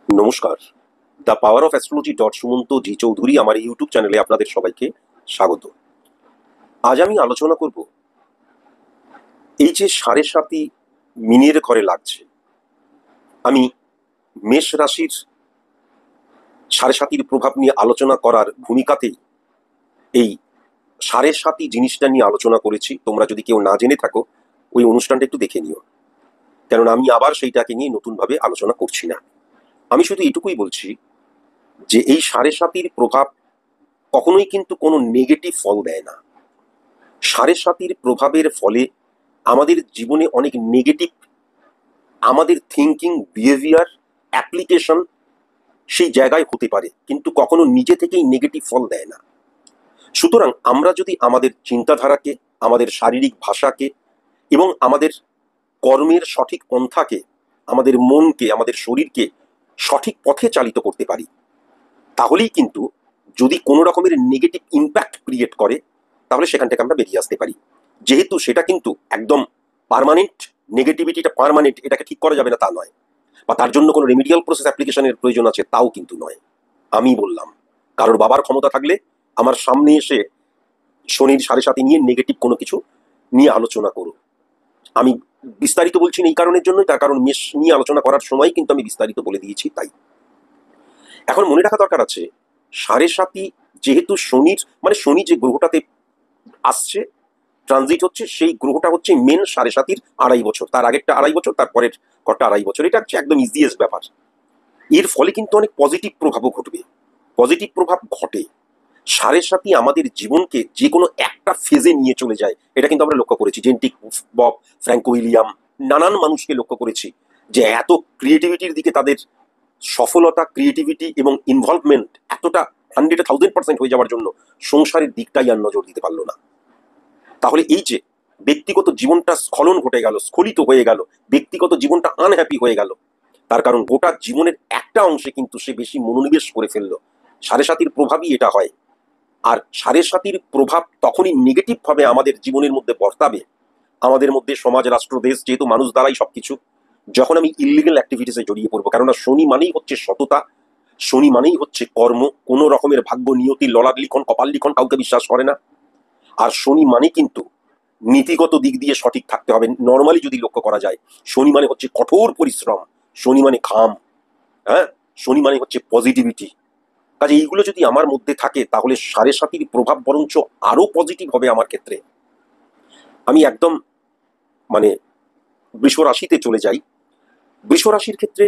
নমস্কার। The power of astrology Sumanta G Chowdhury আমার এই ইউটিউব চ্যানেলে আপনাদের সবাইকে স্বাগত। আজ আমি আলোচনা করব এই যে ৭.৫ মিনের ঘরে লাগছে। আমি মেষ রাশির ৭.৫ প্রভাব নিয়ে আলোচনা করার ভূমিকাতেই এই ৭.৫ জিনিসটা নিয়ে আলোচনা করেছি। তোমরা যদি কেউ না জেনে থাকো ওই অনুষ্ঠানটা একটু দেখে নিও, কেননা আমি আবার সেইটাকে নিয়ে নতুনভাবে আলোচনা করছি না। আমি শুধু এটুকুই বলছি যে এই ৭.৫ প্রভাব কখনোই কিন্তু কোনো নেগেটিভ ফল দেয় না। ৭.৫ প্রভাবের ফলে আমাদের জীবনে অনেক নেগেটিভ আমাদের থিঙ্কিং, বিহেভিয়ার, অ্যাপ্লিকেশন সেই জায়গায় হতে পারে, কিন্তু কখনো নিজে থেকেই নেগেটিভ ফল দেয় না। সুতরাং আমরা যদি আমাদের চিন্তাধারাকে, আমাদের শারীরিক ভাষাকে এবং আমাদের কর্মের সঠিক পন্থাকে, আমাদের মনকে, আমাদের শরীরকে সঠিক পথে চালিত করতে পারি, তাহলেই কিন্তু যদি কোনো রকমের নেগেটিভ ইম্প্যাক্ট ক্রিয়েট করে তাহলে সেখান থেকে আমরা বেরিয়ে আসতে পারি। যেহেতু সেটা কিন্তু একদম পার্মানেন্ট, নেগেটিভিটিটা পার্মানেন্ট, এটাকে ঠিক করা যাবে না তা নয়, বা তার জন্য কোনো রেমিডিয়াল প্রসেস অ্যাপ্লিকেশনের প্রয়োজন আছে তাও কিন্তু নয়। আমি বললাম কারোর বাবার ক্ষমতা থাকলে আমার সামনে এসে শনির ৭.৫ নিয়ে নেগেটিভ কোনো কিছু নিয়ে আলোচনা করো। আমি বিস্তারিত বলছি না এই কারণের জন্যই, তার কারণ মেষ নিয়ে আলোচনা করার সময় কিন্তু আমি বিস্তারিত বলে দিয়েছি। তাই এখন মনে রাখা দরকার আছে ৭.৫ যেহেতু শনির, মানে শনি যে গ্রহটাতে আসছে, ট্রানজিট হচ্ছে, সেই গ্রহটা হচ্ছে মেন ৭.৫ ২.৫ বছর, তার আগেরটা ২.৫ বছর, তারপরের কটা ২.৫ বছর। এটা হচ্ছে একদম ইজিয়েস্ট ব্যাপার। এর ফলে কিন্তু অনেক পজিটিভ প্রভাবও ঘটবে। পজিটিভ প্রভাব ঘটে। ৭.৫ আমাদের জীবনকে যে কোনো একটা ফেজে নিয়ে চলে যায়, এটা কিন্তু আমরা লক্ষ্য করেছি। জেন্টিক বব, ফ্র্যাঙ্কো উইলিয়াম, নানান মানুষকে লক্ষ্য করেছি যে এত ক্রিয়েটিভিটির দিকে তাদের সফলতা, ক্রিয়েটিভিটি এবং ইনভলভমেন্ট এতটা 100,000% হয়ে যাওয়ার জন্য সংসারের দিকটাই আর নজর দিতে পারলো না। তাহলে এই যে ব্যক্তিগত জীবনটা স্খলন ঘটে গেল, স্খলিত হয়ে গেল, ব্যক্তিগত জীবনটা আনহ্যাপি হয়ে গেল, তার কারণ গোটা জীবনের একটা অংশে কিন্তু সে বেশি মনোনিবেশ করে ফেললো। ৭.৫ প্রভাবই এটা হয়। আর ৭.৫ প্রভাব তখনই নেগেটিভ ভাবে আমাদের জীবনের মধ্যে বর্তাবে, আমাদের মধ্যে সমাজ, রাষ্ট্র, দেশ, যেহেতু মানুষ দ্বারাই সবকিছু, যখন আমি ইলিগাল অ্যাক্টিভিটিসে জড়িয়ে পড়বো। কেননা শনি মানেই হচ্ছে সততা, শনি মানেই হচ্ছে কর্ম, কোনো রকমের ভাগ্য, নিয়তি, ললার লিখন, কপাল লিখন কাউকে বিশ্বাস করে না। আর শনি মানে কিন্তু নীতিগত দিক দিয়ে সঠিক থাকতে হবে। নর্মালি যদি লক্ষ্য করা যায়, শনি মানে হচ্ছে কঠোর পরিশ্রম, শনি মানে ঘাম, হ্যাঁ, শনি মানে হচ্ছে পজিটিভিটি। কাজে এইগুলো যদি আমার মধ্যে থাকে তাহলে ৭.৫ প্রভাব বরঞ্চ আরো পজিটিভ হবে আমার ক্ষেত্রে। আমি একদম মানে বৃষ রাশিতে চলে যাই। বৃষ রাশির ক্ষেত্রে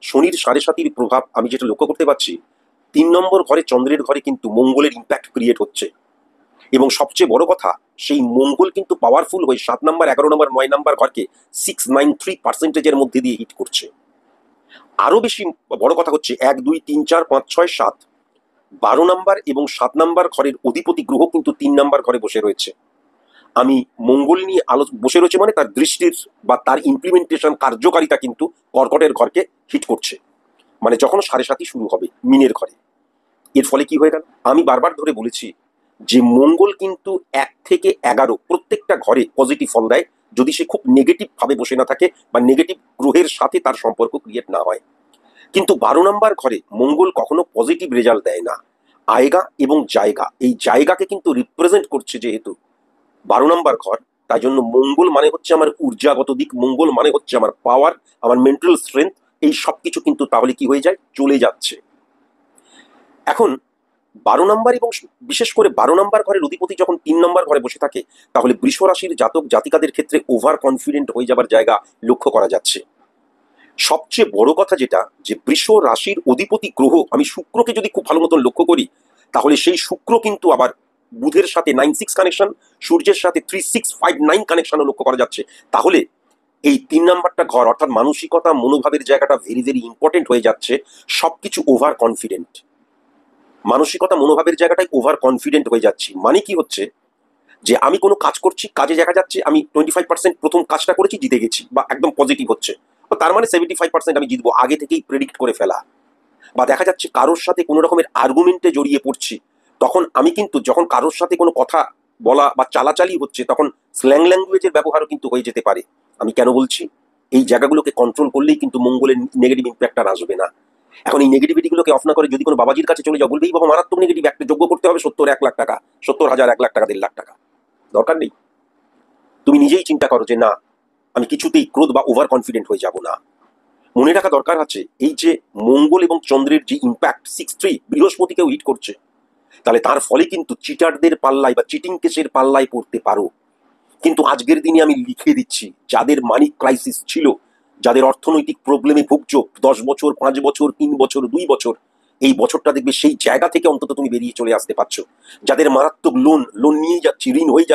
শনির ৭.৫ প্রভাব আমি যেটা লক্ষ্য করতে পারছি, ৩ নম্বর ঘরে, চন্দ্রের ঘরে কিন্তু মঙ্গলের ইম্প্যাক্ট ক্রিয়েট হচ্ছে। এবং সবচেয়ে বড় কথা, সেই মঙ্গল কিন্তু পাওয়ারফুল হয়ে ৭ নম্বর, ১১ নম্বর, ৯ নম্বর ঘরকে 693% মধ্যে দিয়ে হিট করছে। আরো বেশি বড় কথা হচ্ছে ১, ২, ৩, ৪, ৫, ৬, ৭, ১২ নম্বর এবং ৭ নম্বর ঘরের অধিপতি গ্রহ কিন্তু ৩ নম্বর ঘরে বসে রয়েছে। আমি মঙ্গল নিয়ে বসে রয়েছে মানে তার দৃষ্টির বা তার ইমপ্লিমেন্টেশন, কার্যকারিতা কিন্তু কর্কটের ঘরকে হিট করছে। মানে যখন ৭.৫ শুরু হবে মিনের ঘরে, এর ফলে কি হয়ে গেল, আমি বারবার ধরে বলেছি যে মঙ্গল কিন্তু ১ থেকে ১১ প্রত্যেকটা ঘরে পজিটিভ ফল দেয়, যদি সে খুব নেগেটিভ ভাবে বসে না থাকে বা নেগেটিভ গ্রহের সাথে তার সম্পর্ক ক্রিয়েট না হয়। কিন্তু ১২ নম্বর ঘরে মঙ্গল কখনো পজিটিভ রেজাল্ট দেয় না। আয়গা এবং জায়গা, এই জায়গাকে কিন্তু রিপ্রেজেন্ট করছে যেহেতু ১২ নম্বর ঘর, তাই জন্য মঙ্গল মানে হচ্ছে আমার ঊর্জাগত দিক, মঙ্গল মানে হচ্ছে আমার পাওয়ার, আমার মেন্টাল স্ট্রেংথ, এই সব কিছু কিন্তু তাহলে কি হয়ে যায়, চলে যাচ্ছে। এখন ১২ নম্বর এবং বিশেষ করে ১২ নম্বর ঘরের অধিপতি যখন ৩ নম্বর ঘরে বসে থাকে, তাহলে বৃষ রাশির জাতক জাতিকাদের ক্ষেত্রে ওভার কনফিডেন্ট হয়ে যাবার জায়গা লক্ষ্য করা যাচ্ছে। সবচেয়ে বড় কথা যেটা, যে বৃষ রাশির অধিপতি গ্রহ আমি শুক্রকে যদি খুব ভালো মতন লক্ষ্য করি, তাহলে সেই শুক্র কিন্তু আবার বুধের সাথে 9-6 কানেকশন, সূর্যের সাথে 3-6-5-9 কানেকশনও লক্ষ্য করা যাচ্ছে। তাহলে এই ৩ নাম্বারটা ঘর অর্থাৎ মানসিকতা, মনোভাবের জায়গাটা ভেরি ভেরি ইম্পর্টেন্ট হয়ে যাচ্ছে। সবকিছু ওভার কনফিডেন্ট, মানসিকতা, মনোভাবের জায়গাটাই ওভার কনফিডেন্ট হয়ে যাচ্ছি। মানে কি হচ্ছে, যে আমি কোনো কাজ করছি, কাজে দেখা যাচ্ছে আমি 25% প্রথম কাজটা করেছি, জিতে গেছি বা একদম পজিটিভ হচ্ছে, তো তার মানে 75% আমি জিতবো, আগে থেকেই প্রেডিক্ট করে ফেলা। বা দেখা যাচ্ছে কারোর সাথে কোনো রকমের আর্গুমেন্টে জড়িয়ে পড়ছি, তখন আমি কিন্তু যখন কারোর সাথে কোনো কথা বলা বা চালাচালি হচ্ছে, তখন স্ল্যাং ল্যাঙ্গুয়েজের ব্যবহারও কিন্তু হয়ে যেতে পারে। আমি কেন বলছি, এই জায়গাগুলোকে কন্ট্রোল করলেই কিন্তু মঙ্গলের নেগেটিভ ইম্প্যাক্ট আর আসবে না। এখন এই নেগেটিভিটিগুলোকে অফ না করে যদি কোনো বাবাজির কাছে চলে যাও, বলবে এই বাবা মারাত্মক নেগেটিভ, একটা যোগ্য করতে হবে 70,1,00,000 টাকা, 70,000, 1,00,000 টাকা, 1,50,000 টাকা। দরকার নেই। তুমি নিজেই চিন্তা করো যে না, আমি কিছুতেই ক্রোধ বা ওভার কনফিডেন্ট হয়ে যাব না। মনে রাখা দরকার আছে এই যে মঙ্গল এবং চন্দ্রের যে ইম্প্যাক্ট 6-3 বৃহস্পতিকেও হিট করছে, তাহলে তার ফলে কিন্তু চিটারদের পাল্লায় বা চিটিং কেসের পাল্লায় পড়তে পারো। কিন্তু আজকের দিনে আমি লিখে দিচ্ছি, যাদের মানি ক্রাইসিস ছিল, যাদের অর্থনৈতিক প্রবলেমে ভুগছো 10 বছর, 5 বছর, 3 বছর, 2 বছর, এই বছরটা দেখবে সেই জায়গা থেকে অন্তত তুমি বেরিয়ে চলে আসতে পারছো। যাদের মারাত্মক লোন নিয়ে যাচ্ছে, ঋণ হয়ে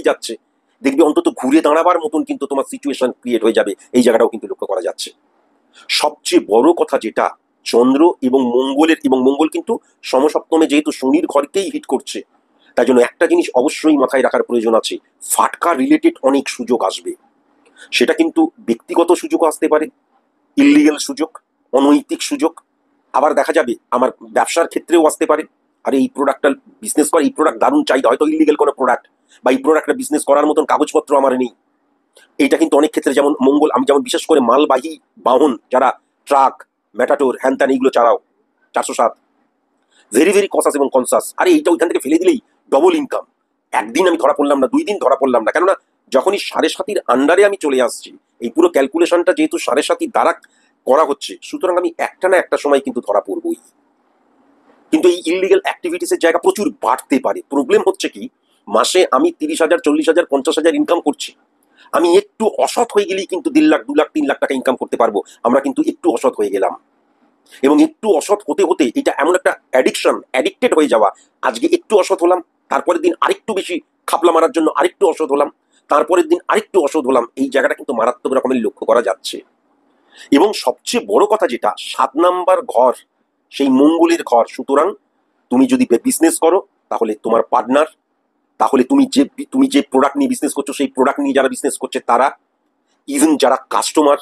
যাচ্ছে, দেখবে অন্তত ঘুরে দাঁড়াবার মতন কিন্তু তোমার সিচুয়েশন ক্রিয়েট হয়ে যাবে, এই জায়গাটাও কিন্তু লক্ষ্য করা যাচ্ছে। সবচেয়ে বড় কথা যেটা, চন্দ্র এবং মঙ্গল কিন্তু সমসপ্তমে যেহেতু শনির ঘরকেই হিট করছে, তাই জন্য একটা জিনিস অবশ্যই মাথায় রাখার প্রয়োজন আছে, ফাটকা রিলেটেড অনেক সুযোগ আসবে। সেটা কিন্তু ব্যক্তিগত সুযোগও আসতে পারে, ইলিগাল সুযোগ, অনৈতিক সুযোগ, আবার দেখা যাবে আমার ব্যবসার ক্ষেত্রেও আসতে পারে। আর এই প্রোডাক্টটা বিজনেস করে, এই প্রোডাক্ট দারুণ চাহিদা, হয়তো ইলিগাল কোনো প্রোডাক্ট, বা এই প্রোডাক্টটা বিজনেস করার মতন কাগজপত্র আমার নেই। এইটা কিন্তু অনেক ক্ষেত্রে, যেমন মঙ্গল, আমি যেমন বিশেষ করে মালবাহী বাহন, যারা ট্রাক, ম্যাটাটোর, হ্যান ত্যান এইগুলো চালাও, 407, ভেরি ভেরি কসাস এবং কনসাস। আরে এইটা ওইখান থেকে ফেলে দিলেই ডবল ইনকাম। একদিন আমি ধরা পড়লাম না, 2 দিন ধরা পড়লাম না, কেননা যখনই 7.5-র আন্ডারে আমি চলে আসছি, এই পুরো ক্যালকুলেশনটা যেহেতু 7.5 দ্বারা করা হচ্ছে, সুতরাং আমি একটা না একটা সময় কিন্তু ধরা পড়বই। কিন্তু এই ইলিগাল অ্যাক্টিভিটিসের জায়গা প্রচুর বাড়তে পারে। প্রবলেম হচ্ছে কি, মাসে আমি 30,000, 40,000, 50,000 ইনকাম করছি, আমি একটু অসৎ হয়ে গেলেই কিন্তু 1.5 লাখ, 2 লাখ, 3 লাখ টাকা ইনকাম করতে পারবো। আমরা কিন্তু একটু অসৎ হয়ে গেলাম, এবং একটু অসৎ হতে হতে এটা এমন একটা অ্যাডিক্টেড হয়ে যাওয়া। আজকে একটু অসৎ হলাম, তারপরের দিন আরেকটু বেশি খাপলা মারার জন্য আরেকটু অসৎ হলাম, তারপরের দিন আরেকটু অসৎ হলাম, এই জায়গাটা কিন্তু মারাত্মক রকমের লক্ষ্য করা যাচ্ছে। এবং সবচেয়ে বড় কথা যেটা, 7 নাম্বার ঘর সেই মঙ্গলের ঘর, সুতরাং তুমি যদি বিজনেস করো, তাহলে তোমার পার্টনার, তাহলে তুমি যে প্রোডাক্ট নিয়ে বিজনেস করছো, সেই প্রোডাক্ট নিয়ে যারা বিজনেস করছে তারা, ইভেন যারা কাস্টমার,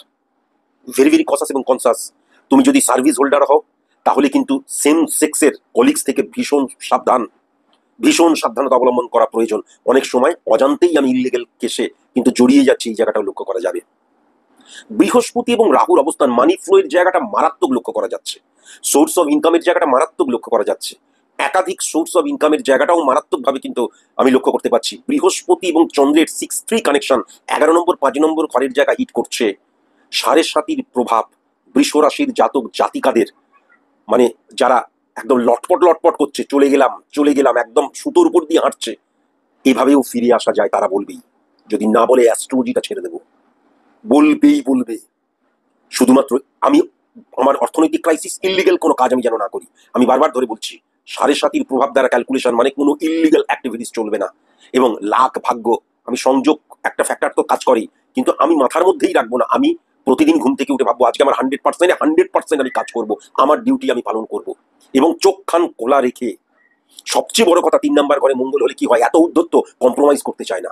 ভেরি ভেরি কসাস এবং কনসাস। তুমি যদি সার্ভিস হোল্ডার হও, তাহলে কিন্তু সেম সেক্সের কলিগস থেকে ভীষণ সাবধানতা অবলম্বন করা প্রয়োজন। অনেক সময় অজান্তেই আমি ইলিগেল কেসে কিন্তু জড়িয়ে যাচ্ছি, এই জায়গাটাও লক্ষ্য করা যাবে। বৃহস্পতি এবং রাহুর অবস্থান, মানি ফ্লোয়ের জায়গাটা মারাত্মক লক্ষ্য করা যাচ্ছে, সোর্স অফ ইনকামের জায়গাটা মারাত্মক লক্ষ্য করা যাচ্ছে, একাধিক সোর্স অফ ইনকামের জায়গাটাও মারাত্মকভাবে কিন্তু আমি লক্ষ্য করতে পারছি। বৃহস্পতি এবং চন্দ্রের 6-3 কানেকশন 11 নম্বর 5 নম্বর ঘরের জায়গা হিট করছে। 7.5-র প্রভাব বৃষ রাশির জাতক জাতিকাদের, মানে যারা একদম লটপট করছে, চলে গেলাম একদম সুতোর উপর দিয়ে হাঁটছে, এভাবেও ফিরে আসা যায়। তারা বলবেই, যদি না বলে অ্যাস্ট্রোলজিটা ছেড়ে দেবো, বলবে শুধুমাত্র আমি আমার অর্থনৈতিক ক্রাইসিস, ইলিগাল কোনো কাজ আমি যেন না করি। আমি বারবার ধরে বলছি, 7.5-র প্রভাব দ্বারা ক্যালকুলেশন মানে কোনো ইলিগাল অ্যাক্টিভিটিস চলবে না। এবং লাক ভাগ্য, আমি সংযোগ একটা ফ্যাক্টর তো কাজ করি, কিন্তু আমি মাথার মধ্যেই রাখবো না। আমি প্রতিদিন ঘুম থেকে উঠে ভাববো আজকে আমার 100% আমি কাজ করব, আমার ডিউটি আমি পালন করব, এবং চোখ খান খোলা রেখে। সবচেয়ে বড় কথা, 3 নাম্বার ঘরে মঙ্গল হলে কি হয়, এত উদ্ধত্ত, কম্প্রোমাইজ করতে চায়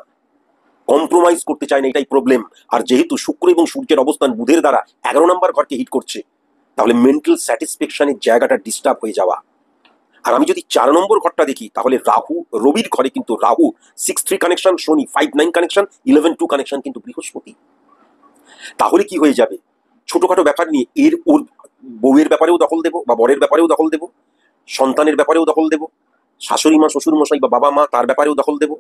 না, এটাই প্রবলেম। আর যেহেতু শুক্র এবং সূর্যের অবস্থান বুধের দ্বারা 11 নম্বর ঘরকে হিট করছে, তাহলে মেন্টাল স্যাটিসফ্যাকশনের জায়গাটা ডিস্টার্ব হয়ে যাওয়া। আর আমি যদি 4 নম্বর ঘরটা দেখি, তাহলে রবির ঘরে কিন্তু রাহু 6-3 কানেকশন, শনি 5-9 কানেকশন, 11-2 কানেকশন কিন্তু বৃহস্পতি। তাহলে কি হয়ে যাবে, ছোটখাটো ব্যাপার নিয়ে ওর বউয়ের ব্যাপারেও দখল দেবো, বা বরের ব্যাপারেও দখল দেবো, সন্তানের ব্যাপারেও দখল দেবো, শাশুড়ি মা, শ্বশুর মশাই বা বাবা মা, তার ব্যাপারেও দখল দেবো।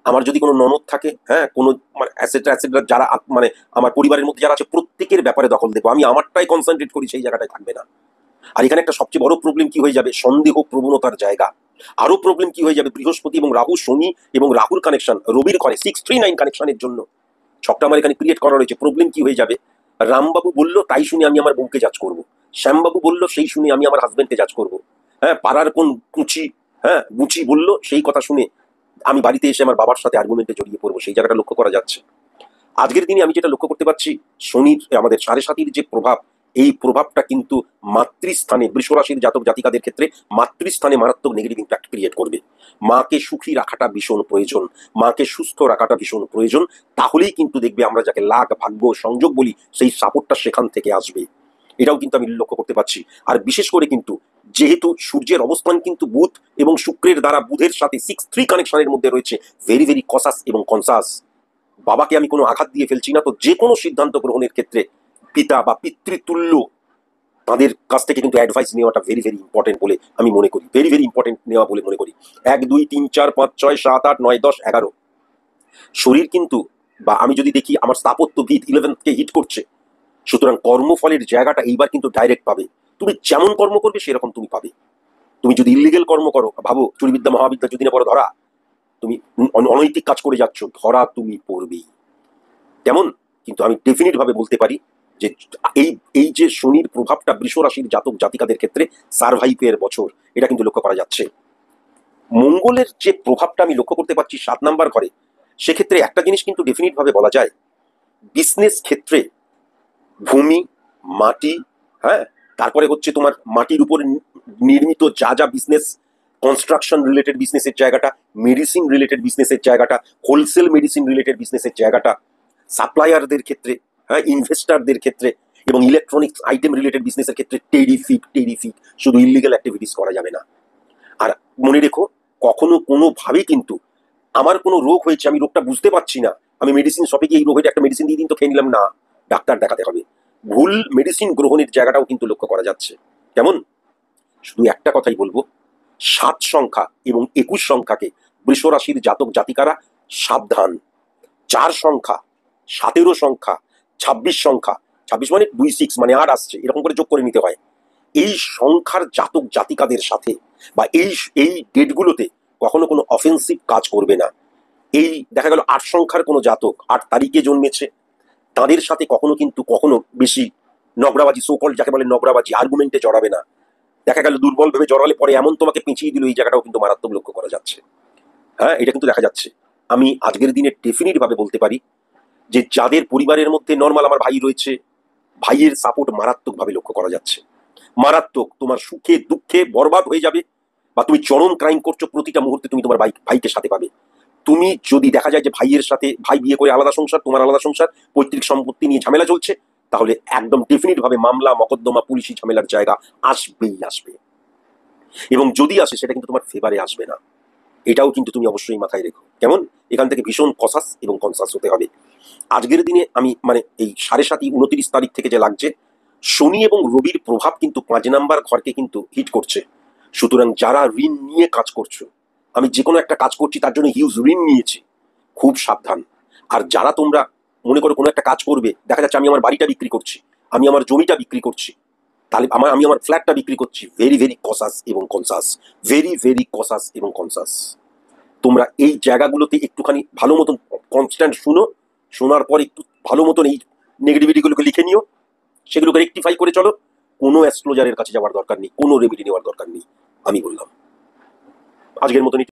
আমার যদি কোনো ননদ থাকে, হ্যাঁ, কোনো মানে অ্যাসেটরা যারা মানে আমার পরিবারের মধ্যে যারা আছে, প্রত্যেকের ব্যাপারে দখল দেবো। আমি আমারটাই কনসেন্ট্রেট করি, সেই জায়গাটায় থাকবে না। আর এখানে একটা সবচেয়ে বড় প্রবলেম কি হয়ে যাবে, সন্দেহ প্রবণতার জায়গা। আরো প্রবলেম কি হয়ে যাবে, বৃহস্পতি এবং রাহু, শনি এবং রাহুর কানেকশন রবির ঘরে 6-3-9 কানেকশনের জন্য ছকটা আমার এখানে ক্রিয়েট করা রয়েছে। প্রবলেম কি হয়ে যাবে, রামবাবু বললো তাই শুনে আমি আমার বউকে জাজ করবো, শ্যামবাবু বললো সেই শুনে আমি আমার হাজবেন্ডকে জাজ করবো, হ্যাঁ, পাড়ার কোন বুচি বললো সেই কথা শুনে আমি বাড়িতে এসে আমার বাবার সাথে আর্গুমেন্টে জড়িয়ে পড়বো, সেই জায়গাটা লক্ষ্য করা যাচ্ছে। আজকের দিনে আমি যেটা লক্ষ্য করতে পারছি, শনির আমাদের 7.5-র যে প্রভাব, এই প্রভাবটা কিন্তু মাতৃস্থানে, বৃষ রাশির জাতক জাতিকাদের ক্ষেত্রে মাতৃস্থানে মারাত্মক নেগেটিভ ইম্প্যাক্ট ক্রিয়েট করবে। মাকে সুখী রাখাটা ভীষণ প্রয়োজন, মাকে সুস্থ রাখাটা ভীষণ প্রয়োজন। তাহলেই কিন্তু দেখবে আমরা যাকে লাক ভাগ্য সংযোগ বলি, সেই সাপোর্টটা সেখান থেকে আসবে। এটাও কিন্তু আমি লক্ষ্য করতে পারছি। আর বিশেষ করে কিন্তু যেহেতু সূর্যের অবস্থান কিন্তু বুধ এবং শুক্রের দ্বারা, বুধের সাথে 6-3 কানেকশনের মধ্যে রয়েছে, ভেরি ভেরি কসাস এবং কনসাস। বাবাকে আমি কোনো আঘাত দিয়ে ফেলছি না, তো যে কোনো সিদ্ধান্ত গ্রহণের ক্ষেত্রে পিতা বা পিতৃতুল্য তাদের কাছ থেকে কিন্তু অ্যাডভাইস নেওয়াটা ভেরি ভেরি ইম্পর্টেন্ট বলে আমি মনে করি, ভেরি ভেরি ইম্পর্টেন্ট নেওয়া বলে মনে করি। 1 2 3 4 5 6 7 8 9 10 11 শরীর কিন্তু, বা আমি যদি দেখি আমার স্থাপত্য ভিত 11কে হিট করছে, সুতরাং কর্মফলের জায়গাটা এইবার কিন্তু ডাইরেক্ট পাবে। তুমি যেমন কর্ম করবে সেরকম তুমি পাবে। তুমি যদি ইলিগেল কর্ম করো, ভাবো চুরিবিদ্যা মহাবিদ্যা যদি না পড়ো ধরা, তুমি অনৈতিক কাজ করে যাচ্ছ, ধরা তুমি পড়বেই। কেমন? কিন্তু আমি ডেফিনিট ভাবে বলতে পারি যে এই এই যে শনির প্রভাবটা বৃষ রাশির জাতক জাতিকাদের ক্ষেত্রে সারভাইভের বছর, এটা কিন্তু লক্ষ্য করা যাচ্ছে। মঙ্গলের যে প্রভাবটা আমি লক্ষ্য করতে পারছি 7 নাম্বার ঘরে, সেক্ষেত্রে একটা জিনিস কিন্তু ডেফিনিট ভাবে বলা যায়, বিজনেস ক্ষেত্রে ভূমি, মাটি, হ্যাঁ, তারপরে হচ্ছে তোমার মাটির উপর নির্মিত যা যা বিজনেস, কনস্ট্রাকশন রিলেটেড বিজনেসের জায়গাটা, মেডিসিন রিলেটেড বিজনেসের জায়গাটা, হোলসেল মেডিসিন রিলেটেড বিজনেসের জায়গাটা, সাপ্লায়ারদের ক্ষেত্রে, হ্যাঁ, ইনভেস্টারদের ক্ষেত্রে, এবং ইলেকট্রনিক্স আইটেম রিলেটেড বিজনেসের ক্ষেত্রে টেরিফিক টেরিফিক। শুধু ইলিগাল অ্যাক্টিভিটিস করা যাবে না। আর মনে রেখো, কখনো কোনোভাবেই কিন্তু আমার কোনো রোগ হয়েছে, আমি রোগটা বুঝতে পারছি না, আমি মেডিসিন শপে গিয়ে এই রোগের একটা মেডিসিন দিয়ে দিন তো খেয়ে নিলাম না, ডাক্তার দেখাতে হবে। ভুল মেডিসিন গ্রহণের জায়গাটাও কিন্তু লক্ষ্য করা যাচ্ছে। কেমন? শুধু একটা কথাই বলবো, 7 সংখ্যা এবং 21 সংখ্যাকে বৃষ রাশির জাতক জাতিকারা সাবধান। 4 সংখ্যা, 17 সংখ্যা, 26 সংখ্যা, 26 মানে 2 6 মানে 8 আসছে, এরকম করে যোগ করে নিতে হয়। এই সংখ্যার জাতক জাতিকাদের সাথে বা এই ডেটগুলোতে কখনো কোনো অফেন্সিভ কাজ করবে না। এই দেখা গেল 8 সংখ্যার কোনো জাতক 8 তারিখে জন্মেছে, তাদের সাথে কখনো বেশি নগরাবাজি, সোকল যাকে বলে নগরাবাজি, আর্গুমেন্টে জড়াবে না। দেখা গেল দুর্বল ভেবে জড়ালে পরে এমন তোমাকে পেঁচিয়ে দিল, এই জায়গাটাও কিন্তু মারাত্মক লক্ষ্য করা যাচ্ছে। হ্যাঁ, এটা কিন্তু দেখা যাচ্ছে। আমি আজকের দিনে ডেফিনিট ভাবে বলতে পারি যে যাদের পরিবারের মধ্যে নর্মাল আমার ভাই রয়েছে, ভাইয়ের সাপোর্ট মারাত্মক ভাবে লক্ষ্য করা যাচ্ছে। মারাত্মক, তোমার সুখে দুঃখে বরবাদ হয়ে যাবে, বা তুমি চরম ক্রাইম করছো, প্রতিটা মুহূর্তে তুমি তোমার ভাইকে সাথে পাবে। তুমি যদি দেখা যায় যে ভাইয়ের সাথে, ভাই বিয়ে করে আলাদা সংসার, তোমার আলাদা সংসার, পৈতৃক সম্পত্তি নিয়ে ঝামেলা চলছে, তাহলে একদম ডেফিনিট ভাবে মামলা মকদ্দমা পুলিশি ঝামেলার জায়গা আসবেই আসবে। এবং যদি আসে সেটা কিন্তু তোমার ফেভারে আসবে না, এটাও কিন্তু তুমি অবশ্যই মাথায় রেখো। কেমন? এখান থেকে ভীষণ কসাস এবং কনসাস হতে হবে। আজকের দিনে আমি মানে এই 7.5 29 তারিখ থেকে যে লাগছে, শনি এবং রবির প্রভাব কিন্তু 5 নাম্বার ঘরকে কিন্তু হিট করছে। সুতরাং যারা ঋণ নিয়ে কাজ করছো, আমি যে কোনো একটা কাজ করছি তার জন্য হিউজ ঋণ নিয়েছি, খুব সাবধান। আর যারা তোমরা মনে করো কোনো একটা কাজ করবে, দেখা যাচ্ছে আমি আমার বাড়িটা বিক্রি করছি, আমি আমার জমিটা বিক্রি করছি, তাহলে আমি আমার ফ্ল্যাটটা বিক্রি করছি, ভেরি ভেরি কসাস এবং কনসাস, ভেরি ভেরি কসাস এবং কনসাস। তোমরা এই জায়গাগুলোতে একটুখানি ভালো মতন কনস্ট্যান্ট শুনো, শোনার পর একটু ভালো মতন এই নেগেটিভিটিগুলোকে লিখে নিও, সেগুলোকে রেকটিফাই করে চলো। কোনো অ্যাস্ট্রোলজারের কাছে যাওয়ার দরকার নেই, কোনো রেমেডি নেওয়ার দরকার নেই। আমি বললাম আজকের মতন।